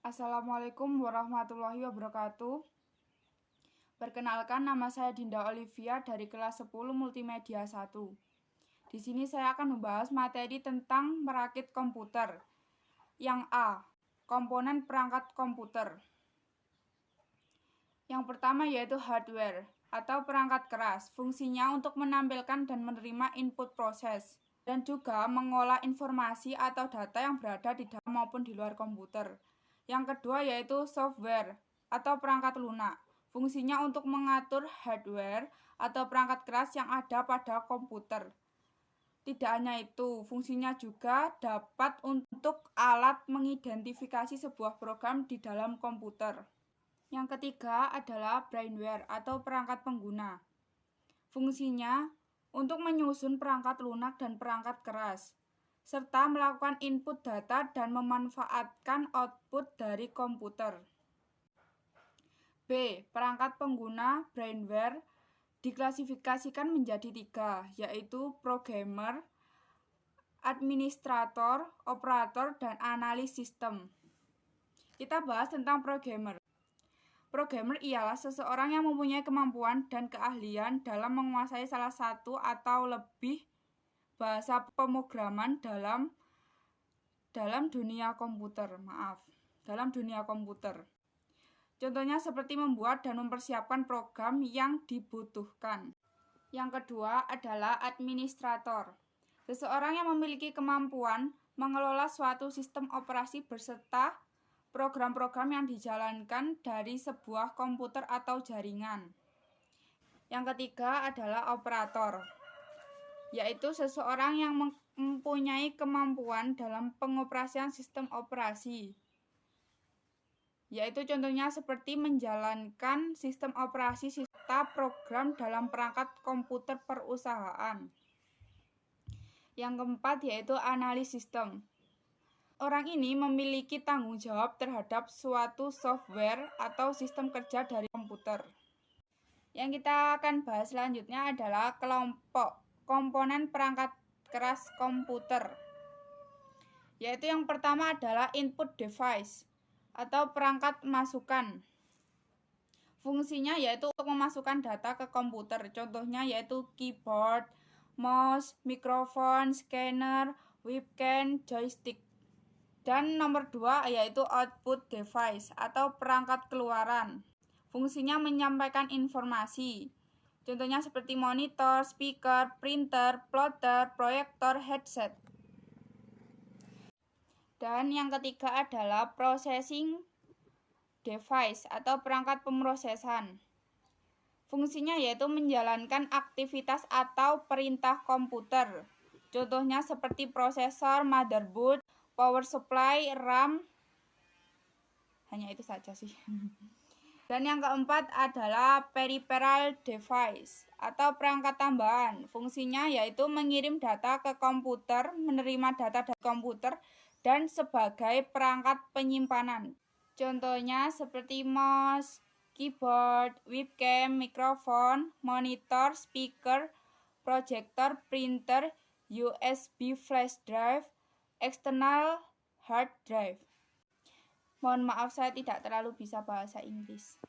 Assalamualaikum warahmatullahi wabarakatuh. Perkenalkan, nama saya Dinda Olivia dari kelas 10 Multimedia 1. Di sini saya akan membahas materi tentang merakit komputer. Yang A, komponen perangkat komputer. Yang pertama yaitu hardware atau perangkat keras. Fungsinya untuk menampilkan dan menerima input proses dan juga mengolah informasi atau data yang berada di dalam maupun di luar komputer. Yang kedua yaitu software atau perangkat lunak. Fungsinya untuk mengatur hardware atau perangkat keras yang ada pada komputer. Tidak hanya itu, fungsinya juga dapat untuk alat mengidentifikasi sebuah program di dalam komputer. Yang ketiga adalah brainware atau perangkat pengguna. Fungsinya untuk menyusun perangkat lunak dan perangkat keras, serta melakukan input data dan memanfaatkan output dari komputer. B. Perangkat pengguna brainware diklasifikasikan menjadi 3, yaitu programmer, administrator, operator, dan analis sistem. Kita bahas tentang programmer. Programmer ialah seseorang yang mempunyai kemampuan dan keahlian dalam menguasai salah satu atau lebih bahasa pemrograman dalam dunia komputer. Contohnya seperti membuat dan mempersiapkan program yang dibutuhkan. Yang kedua adalah administrator. Seseorang yang memiliki kemampuan mengelola suatu sistem operasi beserta program-program yang dijalankan dari sebuah komputer atau jaringan. Yang ketiga adalah operator, yaitu seseorang yang mempunyai kemampuan dalam pengoperasian sistem operasi, yaitu contohnya seperti menjalankan sistem operasi serta program dalam perangkat komputer perusahaan. Yang keempat yaitu analis sistem. Orang ini memiliki tanggung jawab terhadap suatu software atau sistem kerja dari komputer. Yang kita akan bahas selanjutnya adalah kelompok komponen perangkat keras komputer. Yaitu yang pertama adalah input device atau perangkat masukan. Fungsinya yaitu untuk memasukkan data ke komputer. Contohnya yaitu keyboard, mouse, mikrofon, scanner, webcam, joystick. Dan nomor 2 yaitu output device atau perangkat keluaran. Fungsinya menyampaikan informasi. Contohnya seperti monitor, speaker, printer, plotter, proyektor, headset. Dan yang ketiga adalah processing device atau perangkat pemrosesan. Fungsinya yaitu menjalankan aktivitas atau perintah komputer. Contohnya seperti prosesor, motherboard, power supply, RAM. Hanya itu saja sih. Dan yang keempat adalah peripheral device atau perangkat tambahan. Fungsinya yaitu mengirim data ke komputer, menerima data dari komputer, dan sebagai perangkat penyimpanan. Contohnya seperti mouse, keyboard, webcam, mikrofon, monitor, speaker, proyektor, printer, USB flash drive, external hard drive. Mohon maaf saya tidak terlalu bisa bahasa Inggris.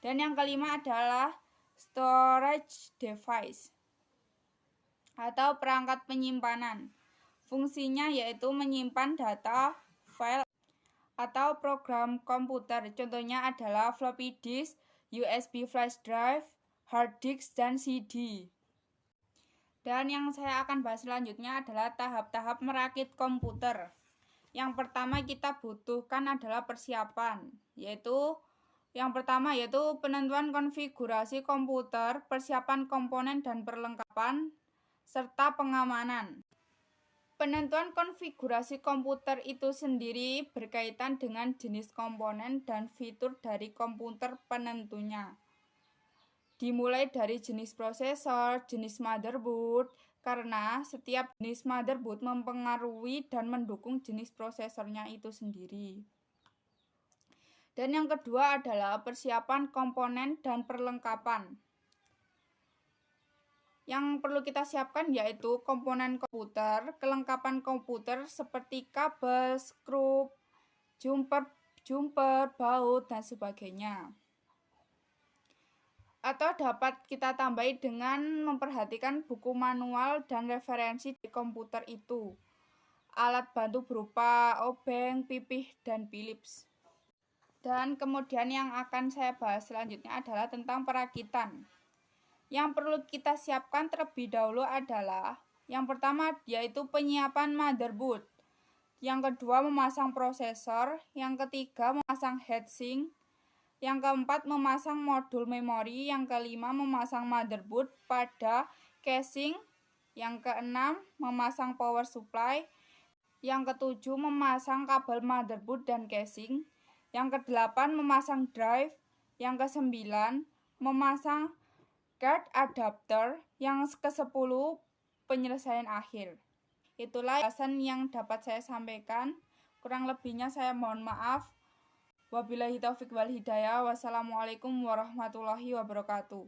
Dan yang kelima adalah storage device atau perangkat penyimpanan. Fungsinya yaitu menyimpan data, file, atau program komputer. Contohnya adalah floppy disk, USB flash drive, hard disk, dan CD. Dan yang saya akan bahas selanjutnya adalah tahap-tahap merakit komputer. Yang pertama kita butuhkan adalah persiapan, yaitu yang pertama yaitu penentuan konfigurasi komputer, persiapan komponen dan perlengkapan, serta pengamanan. Penentuan konfigurasi komputer itu sendiri berkaitan dengan jenis komponen dan fitur dari komputer penentunya. Dimulai dari jenis prosesor, jenis motherboard, karena setiap jenis motherboard mempengaruhi dan mendukung jenis prosesornya itu sendiri. Dan yang kedua adalah persiapan komponen dan perlengkapan. Yang perlu kita siapkan yaitu komponen komputer, kelengkapan komputer seperti kabel, skrup, jumper jumper, baut, dan sebagainya. Atau dapat kita tambahi dengan memperhatikan buku manual dan referensi di komputer itu. Alat bantu berupa obeng, pipih, dan Philips. Dan kemudian yang akan saya bahas selanjutnya adalah tentang perakitan. Yang perlu kita siapkan terlebih dahulu adalah yang pertama yaitu penyiapan motherboard. Yang kedua memasang prosesor, yang ketiga memasang heatsink, yang keempat memasang modul memori, yang kelima memasang motherboard pada casing, yang keenam memasang power supply, yang ketujuh memasang kabel motherboard dan casing, yang kedelapan memasang drive, yang kesembilan memasang card adapter, yang ke-10 penyelesaian akhir. Itulah alasan yang dapat saya sampaikan. Kurang lebihnya saya mohon maaf. Wabillahi taufiq wal hidayah. Wassalamualaikum warahmatullahi wabarakatuh.